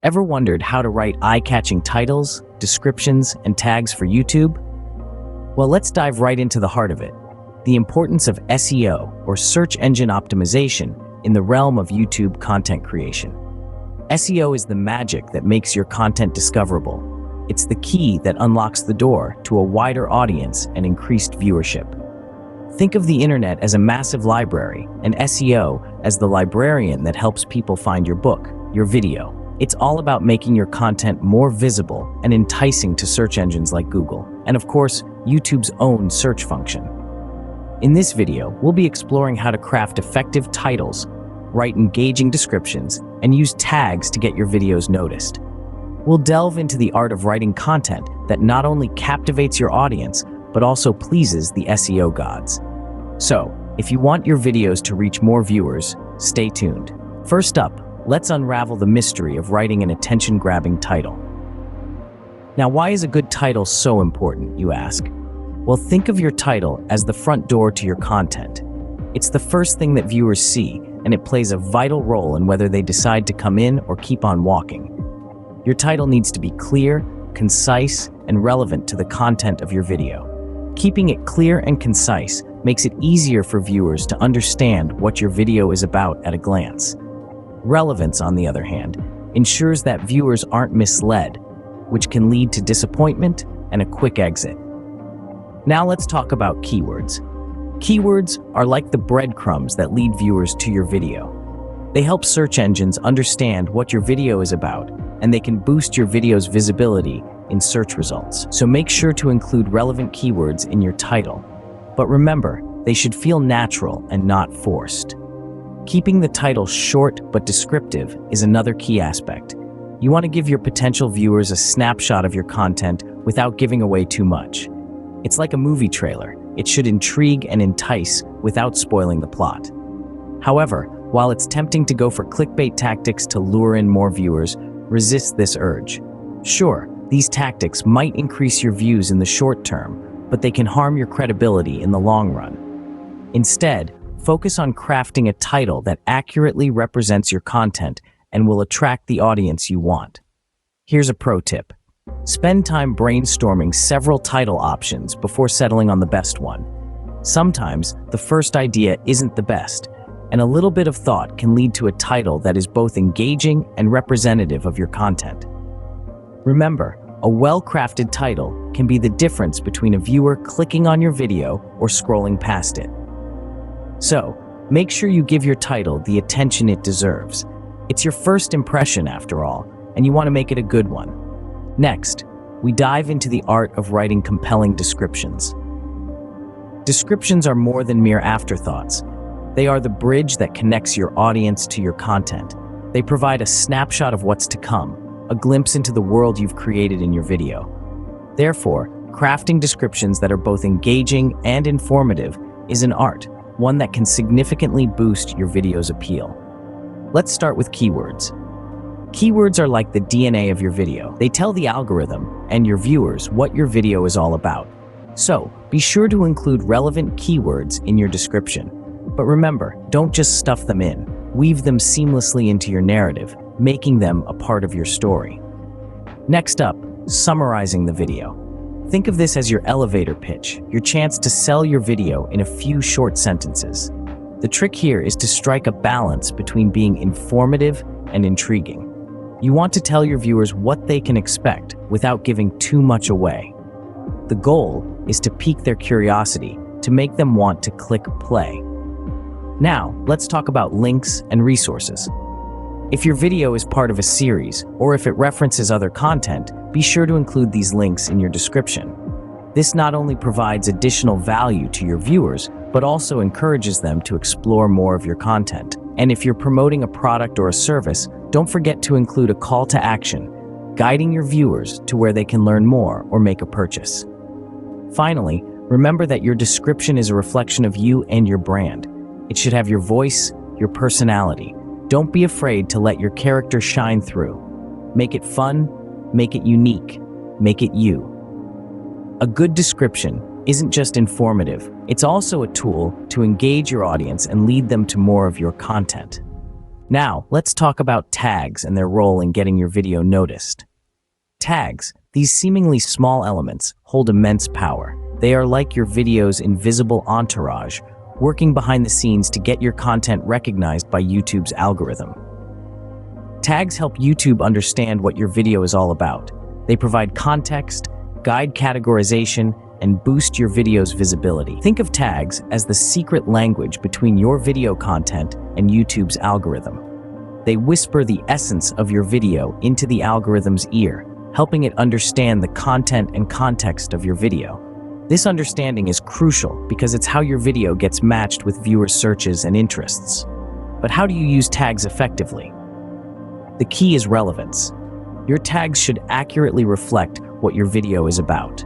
Ever wondered how to write eye-catching titles, descriptions, and tags for YouTube? Well, let's dive right into the heart of it, the importance of SEO, or search engine optimization, in the realm of YouTube content creation. SEO is the magic that makes your content discoverable. It's the key that unlocks the door to a wider audience and increased viewership. Think of the internet as a massive library, and SEO as the librarian that helps people find your book, your video. It's all about making your content more visible and enticing to search engines like Google, and of course, YouTube's own search function. In this video, we'll be exploring how to craft effective titles, write engaging descriptions, and use tags to get your videos noticed. We'll delve into the art of writing content that not only captivates your audience, but also pleases the SEO gods. So, if you want your videos to reach more viewers, stay tuned. First up, let's unravel the mystery of writing an attention-grabbing title. Now, why is a good title so important, you ask? Well, think of your title as the front door to your content. It's the first thing that viewers see, and it plays a vital role in whether they decide to come in or keep on walking. Your title needs to be clear, concise, and relevant to the content of your video. Keeping it clear and concise makes it easier for viewers to understand what your video is about at a glance. Relevance, on the other hand, ensures that viewers aren't misled, which can lead to disappointment and a quick exit. Now let's talk about keywords. Keywords are like the breadcrumbs that lead viewers to your video. They help search engines understand what your video is about, and they can boost your video's visibility in search results. So make sure to include relevant keywords in your title. But remember, they should feel natural and not forced. Keeping the title short but descriptive is another key aspect. You want to give your potential viewers a snapshot of your content without giving away too much. It's like a movie trailer. It should intrigue and entice without spoiling the plot. However, while it's tempting to go for clickbait tactics to lure in more viewers, resist this urge. Sure, these tactics might increase your views in the short term, but they can harm your credibility in the long run. Instead, focus on crafting a title that accurately represents your content and will attract the audience you want. Here's a pro tip. Spend time brainstorming several title options before settling on the best one. Sometimes, the first idea isn't the best, and a little bit of thought can lead to a title that is both engaging and representative of your content. Remember, a well-crafted title can be the difference between a viewer clicking on your video or scrolling past it. So, make sure you give your title the attention it deserves. It's your first impression, after all, and you want to make it a good one. Next, we dive into the art of writing compelling descriptions. Descriptions are more than mere afterthoughts. They are the bridge that connects your audience to your content. They provide a snapshot of what's to come, a glimpse into the world you've created in your video. Therefore, crafting descriptions that are both engaging and informative is an art, one that can significantly boost your video's appeal. Let's start with keywords. Keywords are like the DNA of your video. They tell the algorithm and your viewers what your video is all about. So, be sure to include relevant keywords in your description. But remember, don't just stuff them in. Weave them seamlessly into your narrative, making them a part of your story. Next up, summarizing the video. Think of this as your elevator pitch, your chance to sell your video in a few short sentences. The trick here is to strike a balance between being informative and intriguing. You want to tell your viewers what they can expect without giving too much away. The goal is to pique their curiosity, to make them want to click play. Now, let's talk about links and resources. If your video is part of a series, or if it references other content, be sure to include these links in your description. This not only provides additional value to your viewers, but also encourages them to explore more of your content. And if you're promoting a product or a service, don't forget to include a call to action, guiding your viewers to where they can learn more or make a purchase. Finally, remember that your description is a reflection of you and your brand. It should have your voice, your personality. Don't be afraid to let your character shine through. Make it fun, make it unique, make it you. A good description isn't just informative, it's also a tool to engage your audience and lead them to more of your content. Now, let's talk about tags and their role in getting your video noticed. Tags, these seemingly small elements, hold immense power. They are like your video's invisible entourage, working behind the scenes to get your content recognized by YouTube's algorithm. Tags help YouTube understand what your video is all about. They provide context, guide categorization, and boost your video's visibility. Think of tags as the secret language between your video content and YouTube's algorithm. They whisper the essence of your video into the algorithm's ear, helping it understand the content and context of your video. This understanding is crucial because it's how your video gets matched with viewers' searches and interests. But how do you use tags effectively? The key is relevance. Your tags should accurately reflect what your video is about.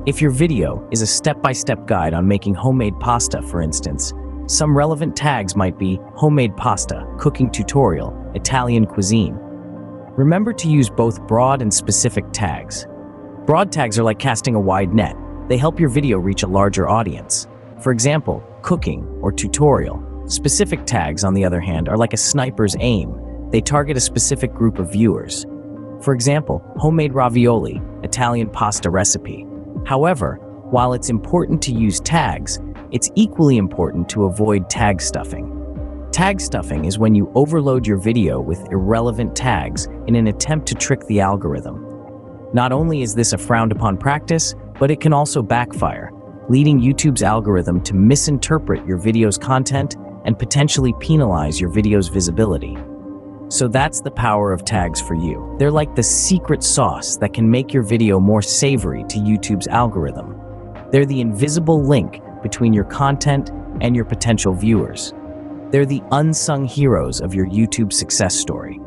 If your video is a step-by-step guide on making homemade pasta, for instance, some relevant tags might be homemade pasta, cooking tutorial, Italian cuisine. Remember to use both broad and specific tags. Broad tags are like casting a wide net. They help your video reach a larger audience. For example, cooking or tutorial. Specific tags, on the other hand, are like a sniper's aim. They target a specific group of viewers. For example, homemade ravioli, Italian pasta recipe. However, while it's important to use tags, it's equally important to avoid tag stuffing. Tag stuffing is when you overload your video with irrelevant tags in an attempt to trick the algorithm. Not only is this a frowned-upon practice, but it can also backfire, leading YouTube's algorithm to misinterpret your video's content and potentially penalize your video's visibility. So that's the power of tags for you. They're like the secret sauce that can make your video more savory to YouTube's algorithm. They're the invisible link between your content and your potential viewers. They're the unsung heroes of your YouTube success story.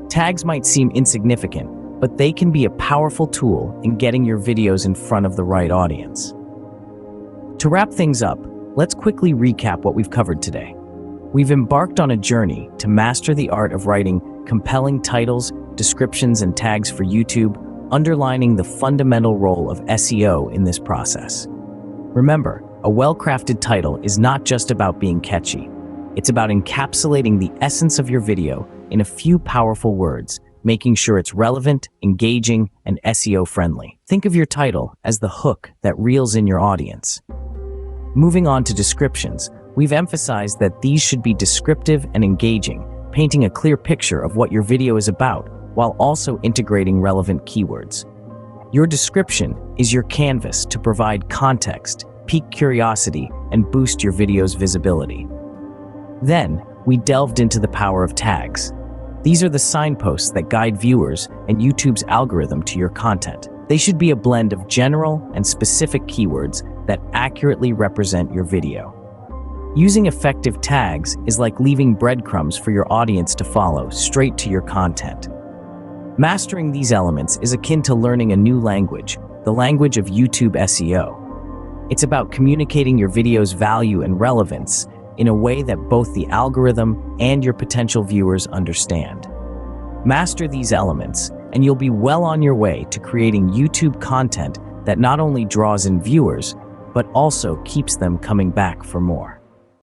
Tags might seem insignificant, but they can be a powerful tool in getting your videos in front of the right audience. To wrap things up, let's quickly recap what we've covered today. We've embarked on a journey to master the art of writing compelling titles, descriptions, and tags for YouTube, underlining the fundamental role of SEO in this process. Remember, a well-crafted title is not just about being catchy. It's about encapsulating the essence of your video in a few powerful words, making sure it's relevant, engaging, and SEO-friendly. Think of your title as the hook that reels in your audience. Moving on to descriptions, we've emphasized that these should be descriptive and engaging, painting a clear picture of what your video is about, while also integrating relevant keywords. Your description is your canvas to provide context, pique curiosity, and boost your video's visibility. Then, we delved into the power of tags. These are the signposts that guide viewers and YouTube's algorithm to your content. They should be a blend of general and specific keywords that accurately represent your video. Using effective tags is like leaving breadcrumbs for your audience to follow straight to your content. Mastering these elements is akin to learning a new language, the language of YouTube SEO. It's about communicating your video's value and relevance in a way that both the algorithm and your potential viewers understand. Master these elements, and you'll be well on your way to creating YouTube content that not only draws in viewers, but also keeps them coming back for more.